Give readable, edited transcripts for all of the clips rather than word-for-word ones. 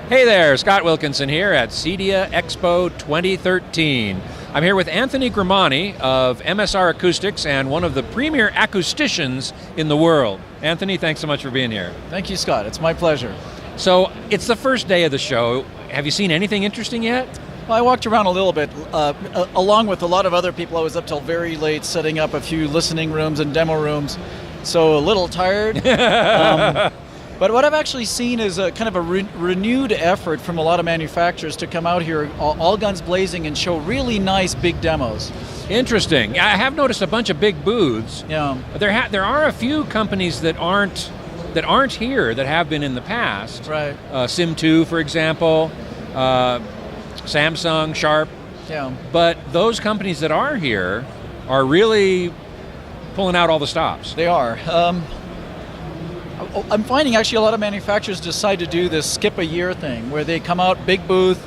Hey there, Scott Wilkinson here at CEDIA Expo 2013. I'm here with Anthony Grimani of MSR Acoustics and one of the premier acousticians in the world. Anthony, thanks so much for being here. Thank you, Scott. It's my pleasure. So, it's the first day of the show. Have you seen anything interesting yet? Well, I walked around a little bit. Along with a lot of other people, I was up till very late setting up a few listening rooms and demo rooms, so a little tired. But what I've actually seen is a kind of a renewed effort from a lot of manufacturers to come out here, all guns blazing, and show really nice big demos. Interesting. I have noticed a bunch of big booths. Yeah. There are a few companies that aren't here that have been in the past. Right. Sim2, for example, Samsung, Sharp. Yeah. But those companies that are here are really pulling out all the stops. They are. I'm finding actually a lot of manufacturers decide to do this skip a year thing where they come out, big booth,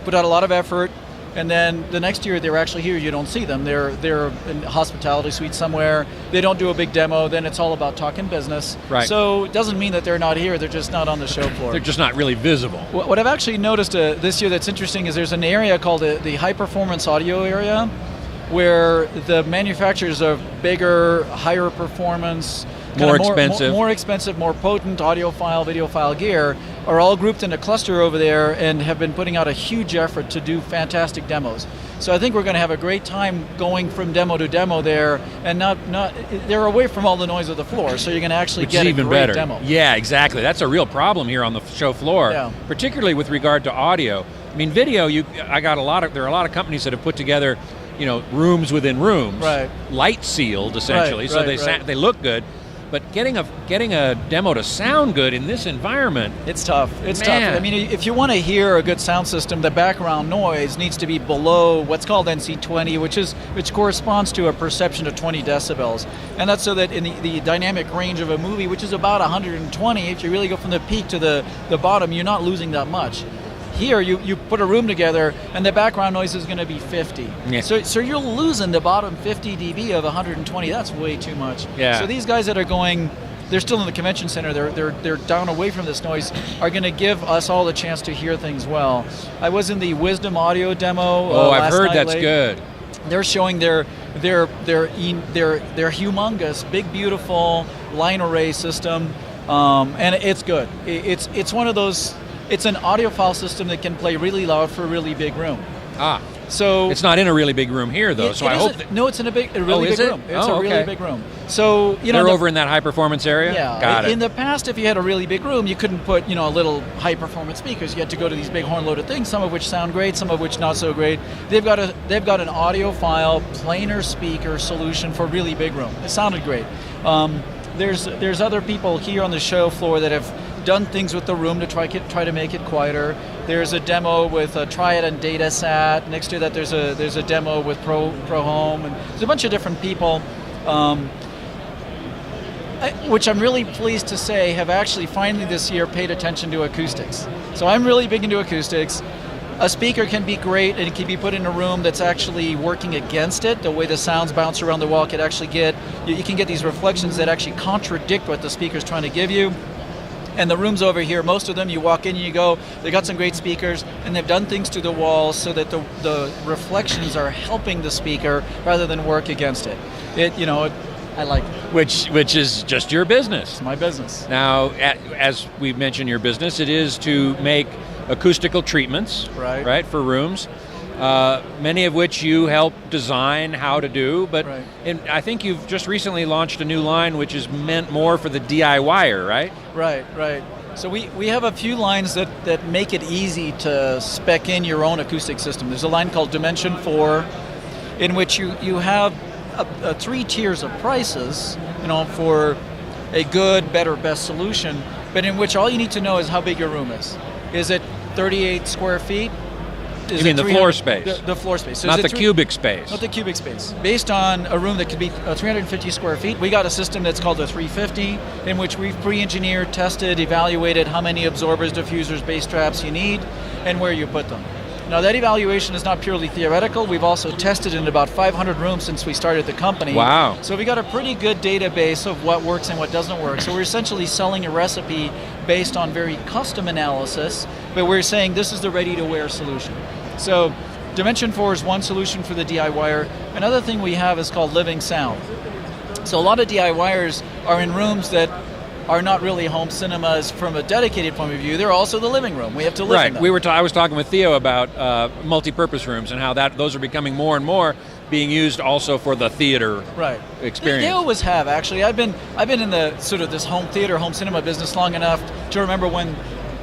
put out a lot of effort, and then the next year they're actually here, you don't see them. They're in a hospitality suite somewhere, they don't do a big demo, then it's all about talking business. Right. So it doesn't mean that they're not here, they're just not on the show floor. They're just not really visible. What I've actually noticed this year that's interesting is there's an area called the high performance audio area where the manufacturers of bigger, higher performance, more expensive, more potent audiophile, videophile gear are all grouped in a cluster over there and have been putting out a huge effort to do fantastic demos. So I think we're going to have a great time going from demo to demo there, and not they're away from all the noise of the floor, so you're going to actually get a great demo. Yeah, exactly. That's a real problem here on the show floor, particularly with regard to audio. I mean, video. There are a lot of companies that have put together, rooms within rooms, right, light sealed essentially, so they look good. But getting a demo to sound good in this environment, it's tough. It's tough. I mean, if you want to hear a good sound system, the background noise needs to be below what's called NC20, which corresponds to a perception of 20 decibels, and that's so that in the dynamic range of a movie, which is about 120, if you really go from the peak to the bottom, you're not losing that much. Here, you put a room together, and the background noise is going to be 50. Yeah. So you're losing the bottom 50 dB of 120. That's way too much. Yeah. So these guys that are going, they're still in the convention center. They're down away from this noise. Are going to give us all the chance to hear things well. I was in the Wisdom Audio demo. I've heard that's good. They're showing their humongous, big, beautiful line array system, and it's good. It's one of those. It's an audiophile system that can play really loud for a really big room. So it's not in a really big room here, though. So I hope. No, it's in a really big room. It's a really big room. So they're over in that high performance area. Yeah. Got it. In the past, if you had a really big room, you couldn't put a little high performance speakers. You had to go to these big horn loaded things, some of which sound great, some of which not so great. They've got an audiophile planar speaker solution for a really big room. It sounded great. There's other people here on the show floor that have done things with the room to try to make it quieter. There's a demo with a Triad and Datasat. Next to that, there's a demo with Pro Home, and there's a bunch of different people, which I'm really pleased to say have actually finally this year paid attention to acoustics. So I'm really big into acoustics. A speaker can be great, and it can be put in a room that's actually working against it. The way the sounds bounce around the wall, you can get these reflections that actually contradict what the speaker's trying to give you. And the rooms over here, most of them, you walk in and you go, they got some great speakers, and they've done things to the walls so that the reflections are helping the speaker rather than work against it. I like it. Which is just your business. It's my business. Now, as we've mentioned, your business, it is to make acoustical treatments, right, for rooms. Many of which you help design how to do, but I think you've just recently launched a new line which is meant more for the DIYer, right? Right. So we have a few lines that make it easy to spec in your own acoustic system. There's a line called Dimension 4, in which you have 3 tiers of prices, for a good, better, best solution, but in which all you need to know is how big your room is. Is it 38 square feet? You mean the floor space? The floor space. So not the cubic space. Not the cubic space. Based on a room that could be 350 square feet, we got a system that's called the 350, in which we've pre-engineered, tested, evaluated how many absorbers, diffusers, bass traps you need, and where you put them. Now that evaluation is not purely theoretical. We've also tested in about 500 rooms since we started the company. Wow. So we got a pretty good database of what works and what doesn't work. So we're essentially selling a recipe based on very custom analysis, but we're saying this is the ready-to-wear solution. So Dimension 4 is one solution for the DIYer. Another thing we have is called living sound. So a lot of DIYers are in rooms that are not really home cinemas from a dedicated point of view. They're also the living room. We have to live in them. I was talking with Theo about multi-purpose rooms and how those are becoming more and more being used also for the theater experience. They always have, actually. I've been in the sort of this home theater, home cinema business long enough to remember when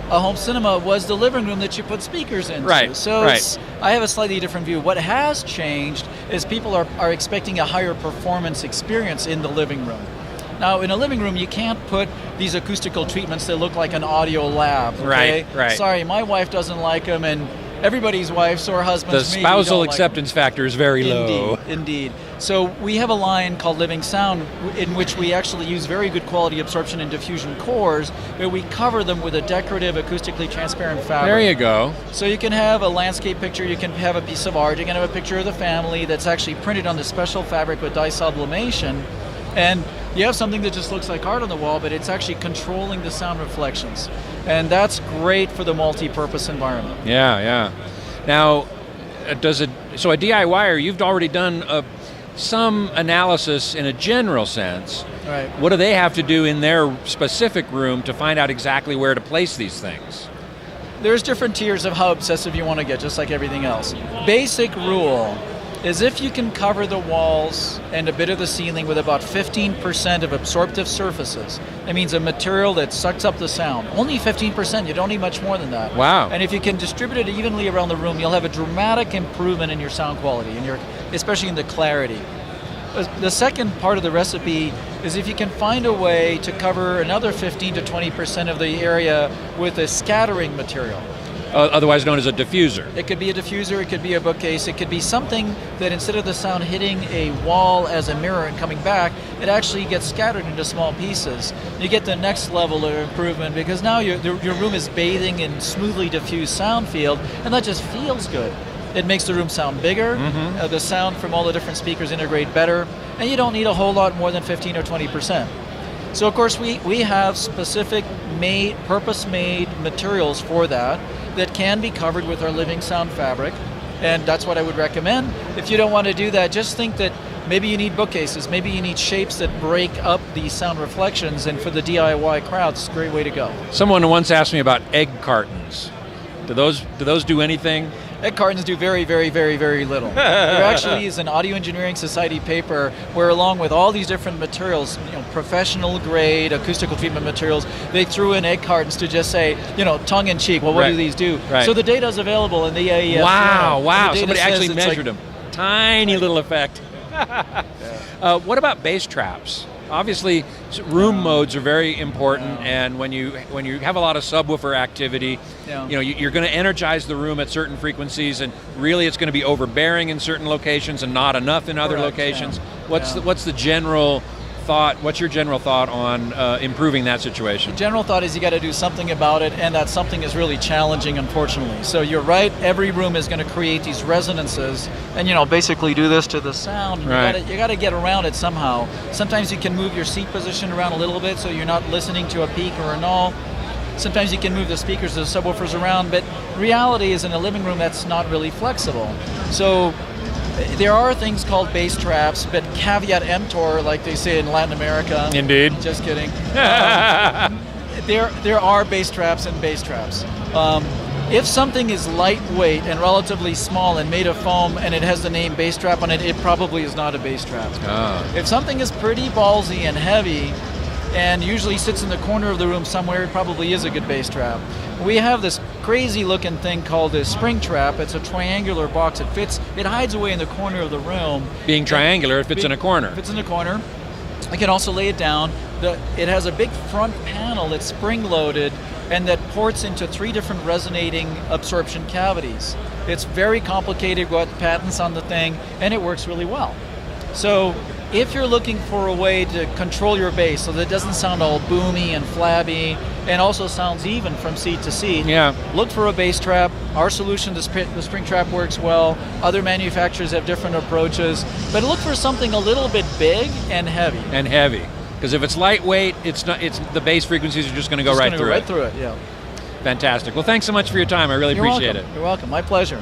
a home cinema was the living room that you put speakers into. Right. So I have a slightly different view. What has changed is people are expecting a higher performance experience in the living room. Now, in a living room, you can't put these acoustical treatments that look like an audio lab. Okay? Right. Sorry, my wife doesn't like them, and everybody's wives or husbands. The spousal acceptance factor is very low. Indeed. So we have a line called Living Sound in which we actually use very good quality absorption and diffusion cores, but we cover them with a decorative acoustically transparent fabric. There you go. So you can have a landscape picture, you can have a piece of art, you can have a picture of the family that's actually printed on the special fabric with dye sublimation, and you have something that just looks like art on the wall, but it's actually controlling the sound reflections. And that's great for the multi-purpose environment. Yeah. Now, so a DIYer, you've already done some analysis in a general sense. Right. What do they have to do in their specific room to find out exactly where to place these things? There's different tiers of how obsessive you want to get, just like everything else. Basic rule is if you can cover the walls and a bit of the ceiling with about 15% of absorptive surfaces, that means a material that sucks up the sound. Only 15%, you don't need much more than that. Wow. And if you can distribute it evenly around the room, you'll have a dramatic improvement in your sound quality, especially in the clarity. The second part of the recipe is if you can find a way to cover another 15 to 20% of the area with a scattering material. Otherwise known as a diffuser. It could be a diffuser, it could be a bookcase, it could be something that instead of the sound hitting a wall as a mirror and coming back, it actually gets scattered into small pieces. You get the next level of improvement because now your room is bathing in smoothly diffused sound field, and that just feels good. It makes the room sound bigger, the sound from all the different speakers integrate better, and you don't need a whole lot more than 15 or 20%. So of course we have specific purpose-made materials for that can be covered with our living sound fabric, and that's what I would recommend. If you don't want to do that, just think that maybe you need bookcases, maybe you need shapes that break up these sound reflections, and for the DIY crowd, it's a great way to go. Someone once asked me about egg cartons. Do those do anything? Egg cartons do very, very, very, very little. There actually is an Audio Engineering Society paper where, along with all these different materials, professional grade acoustical treatment materials, they threw in egg cartons to just say, tongue in cheek, well, what do these do? Right. So the data is available in the AES. Wow! Somebody actually measured them. Tiny little effect. What about bass traps? Obviously, room modes are very important, and when you have a lot of subwoofer activity, you're going to energize the room at certain frequencies, and really it's going to be overbearing in certain locations and not enough in other locations. What's the general thought? What's your general thought on improving that situation? The general thought is you got to do something about it, and that something is really challenging, unfortunately. So you're right, every room is going to create these resonances, and basically do this to the sound. Right. You got to get around it somehow. Sometimes you can move your seat position around a little bit so you're not listening to a peak or a null. Sometimes you can move the speakers, the subwoofers around, but reality is in a living room that's not really flexible. So there are things called bass traps, but caveat emptor, like they say in Latin America. Indeed. Just kidding. There are bass traps and bass traps. If something is lightweight and relatively small and made of foam and it has the name bass trap on it, it probably is not a bass trap. If something is pretty ballsy and heavy and usually sits in the corner of the room somewhere, it probably is a good bass trap. We have this crazy looking thing called a spring trap. It's a triangular box. It hides away in the corner of the room. Being triangular, it fits in a corner. It fits in a corner. I can also lay it down. It has a big front panel that's spring loaded and that ports into 3 different resonating absorption cavities. It's very complicated, got patents on the thing, and it works really well. So If you're looking for a way to control your bass so that it doesn't sound all boomy and flabby and also sounds even from seat to seat, look for a bass trap. Our solution, the spring trap, works well. Other manufacturers have different approaches, but look for something a little bit big and heavy. And heavy, because if it's lightweight, it's not. It's the bass frequencies are just going to go right through it. Right through it, yeah. Fantastic. Well, thanks so much for your time. I really appreciate it. You're welcome. My pleasure.